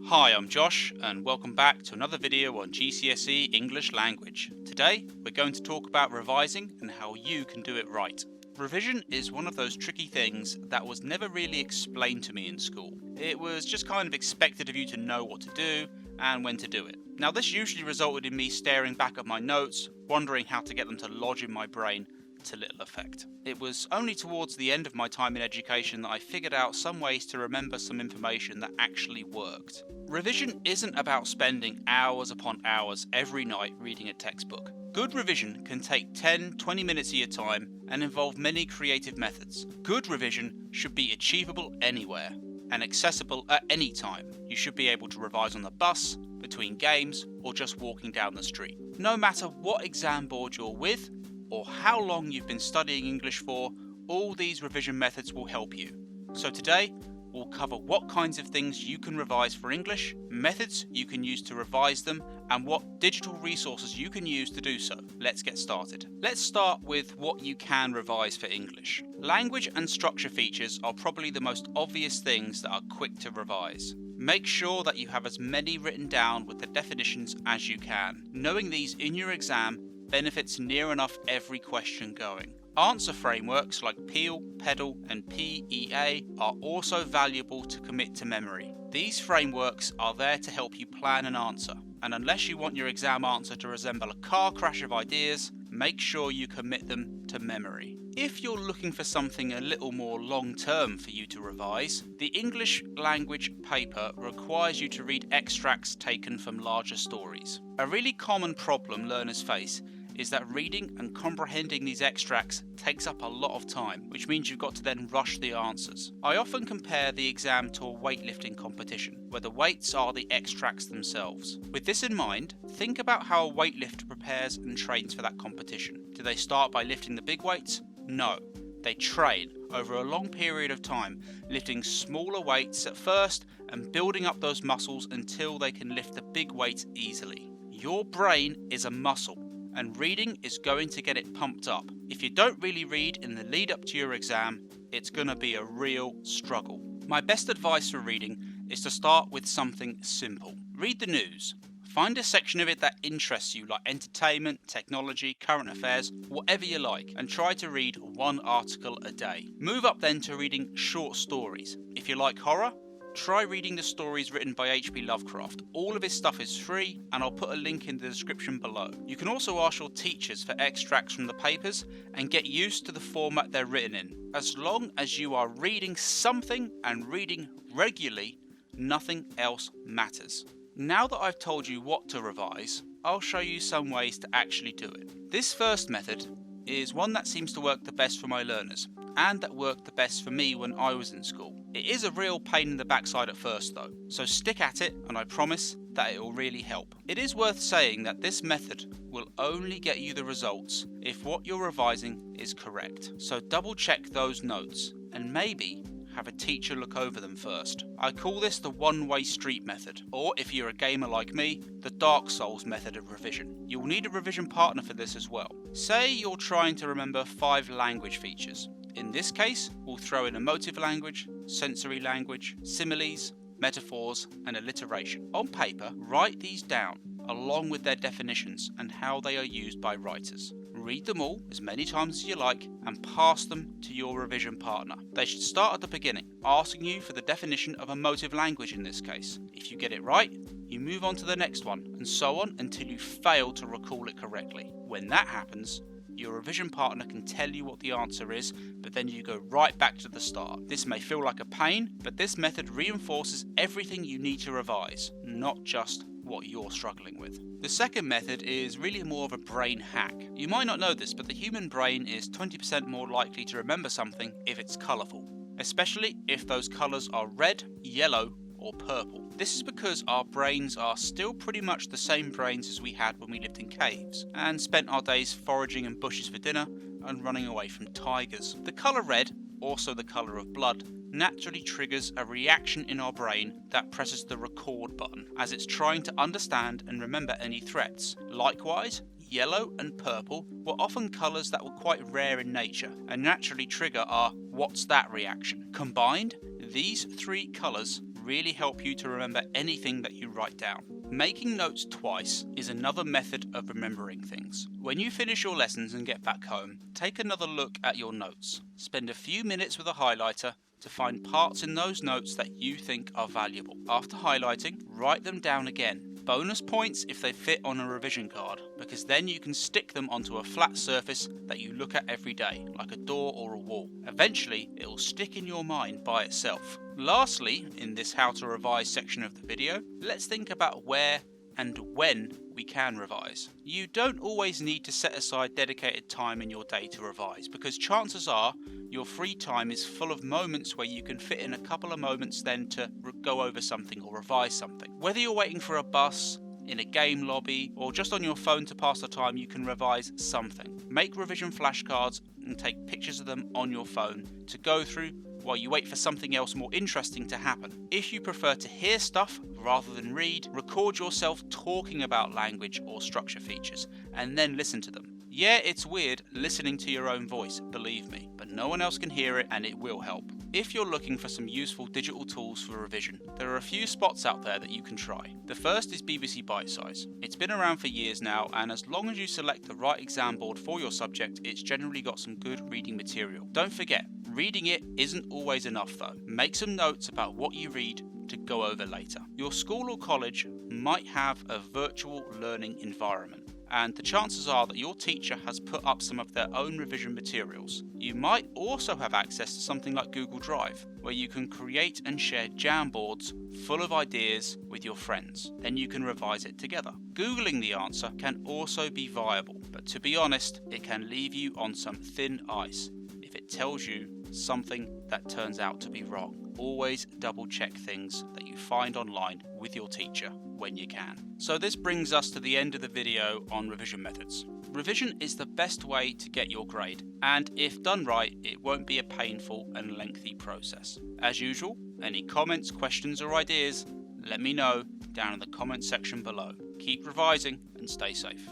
Hi, I'm Josh and welcome back to another video on GCSE English language. Today we're going to talk about revising and how you can do it right. Revision is one of those tricky things that was never really explained to me in school. It was just kind of expected of you to know what to do and when to do it. Now this usually resulted in me staring back at my notes, wondering how to get them to lodge in my brain to little effect. It was only towards the end of my time in education that I figured out some ways to remember some information that actually worked. Revision isn't about spending hours upon hours every night reading a textbook. Good revision can take 10-20 minutes of your time and involve many creative methods. Good revision should be achievable anywhere and accessible at any time. You should be able to revise on the bus, between games, or just walking down the street. No matter what exam board you're with, or how long you've been studying English for, all these revision methods will help you. So today, we'll cover what kinds of things you can revise for English, methods you can use to revise them, and what digital resources you can use to do so. Let's get started. Let's start with what you can revise for English. Language and structure features are probably the most obvious things that are quick to revise. Make sure that you have as many written down with the definitions as you can. Knowing these in your exam benefits near enough every question going. Answer frameworks like Peel, Pedal and PEA are also valuable to commit to memory. These frameworks are there to help you plan an answer, and unless you want your exam answer to resemble a car crash of ideas, make sure you commit them to memory. If you're looking for something a little more long-term for you to revise, the English language paper requires you to read extracts taken from larger stories. A really common problem learners face is that reading and comprehending these extracts takes up a lot of time, which means you've got to then rush the answers. I often compare the exam to a weightlifting competition, where the weights are the extracts themselves. With this in mind, think about how a weightlifter prepares and trains for that competition. Do they start by lifting the big weights? No. They train over a long period of time, lifting smaller weights at first and building up those muscles until they can lift the big weights easily. Your brain is a muscle, and reading is going to get it pumped up. If you don't really read in the lead up to your exam, it's going to be a real struggle. My best advice for reading is to start with something simple. Read the news. Find a section of it that interests you, like entertainment, technology, current affairs, whatever you like, and try to read one article a day. Move up then to reading short stories. If you like horror, try reading the stories written by H.P. Lovecraft. All of his stuff is free, and I'll put a link in the description below. You can also ask your teachers for extracts from the papers and get used to the format they're written in. As long as you are reading something and reading regularly, nothing else matters. Now that I've told you what to revise, I'll show you some ways to actually do it. This first method is one that seems to work the best for my learners, and that worked the best for me when I was in school. It is a real pain in the backside at first though, so stick at it and I promise that it will really help. It is worth saying that this method will only get you the results if what you're revising is correct. So double check those notes and maybe have a teacher look over them first. I call this the one-way street method, or if you're a gamer like me, the Dark Souls method of revision. You'll need a revision partner for this as well. Say you're trying to remember 5 language features. In this case, we'll throw in emotive language, sensory language, similes, metaphors, and alliteration. On paper, write these down along with their definitions and how they are used by writers. Read them all as many times as you like and pass them to your revision partner. They should start at the beginning, asking you for the definition of emotive language in this case. If you get it right, you move on to the next one, and so on until you fail to recall it correctly. When that happens, your revision partner can tell you what the answer is, but then you go right back to the start. This may feel like a pain, but this method reinforces everything you need to revise, not just what you're struggling with. The second method is really more of a brain hack. You might not know this, but the human brain is 20% more likely to remember something if it's colourful, especially if those colours are red, yellow, or purple. This is because our brains are still pretty much the same brains as we had when we lived in caves and spent our days foraging in bushes for dinner and running away from tigers. The colour red, also the colour of blood, naturally triggers a reaction in our brain that presses the record button as it's trying to understand and remember any threats. Likewise, yellow and purple were often colours that were quite rare in nature and naturally trigger our "what's that" reaction. Combined, these 3 colours really help you to remember anything that you write down. Making notes twice is another method of remembering things. When you finish your lessons and get back home, take another look at your notes. Spend a few minutes with a highlighter to find parts in those notes that you think are valuable. After highlighting, write them down again. Bonus points if they fit on a revision card, because then you can stick them onto a flat surface that you look at every day, like a door or a wall. Eventually, it will stick in your mind by itself. Lastly, in this how to revise section of the video, let's think about where and when we can revise. You don't always need to set aside dedicated time in your day to revise, because chances are your free time is full of moments where you can fit in a couple of moments then to go over something or revise something. Whether you're waiting for a bus, in a game lobby, or just on your phone to pass the time, you can revise something. Make revision flashcards and take pictures of them on your phone to go through while you wait for something else more interesting to happen. If you prefer to hear stuff rather than read, record yourself talking about language or structure features and then listen to them. Yeah, it's weird listening to your own voice, believe me, but no one else can hear it and it will help. If you're looking for some useful digital tools for revision, there are a few spots out there that you can try. The first is BBC Bitesize. It's been around for years now, and as long as you select the right exam board for your subject, it's generally got some good reading material. Don't forget, reading it isn't always enough though. Make some notes about what you read to go over later. Your school or college might have a virtual learning environment, and the chances are that your teacher has put up some of their own revision materials. You might also have access to something like Google Drive, where you can create and share Jamboards full of ideas with your friends. Then you can revise it together. Googling the answer can also be viable, but to be honest, it can leave you on some thin ice if it tells you something that turns out to be wrong. Always double check things that you find online with your teacher when you can. So this brings us to the end of the video on revision methods. Revision is the best way to get your grade, and if done right, it won't be a painful and lengthy process. As usual, any comments, questions or ideas, let me know down in the comment section below. Keep revising and stay safe.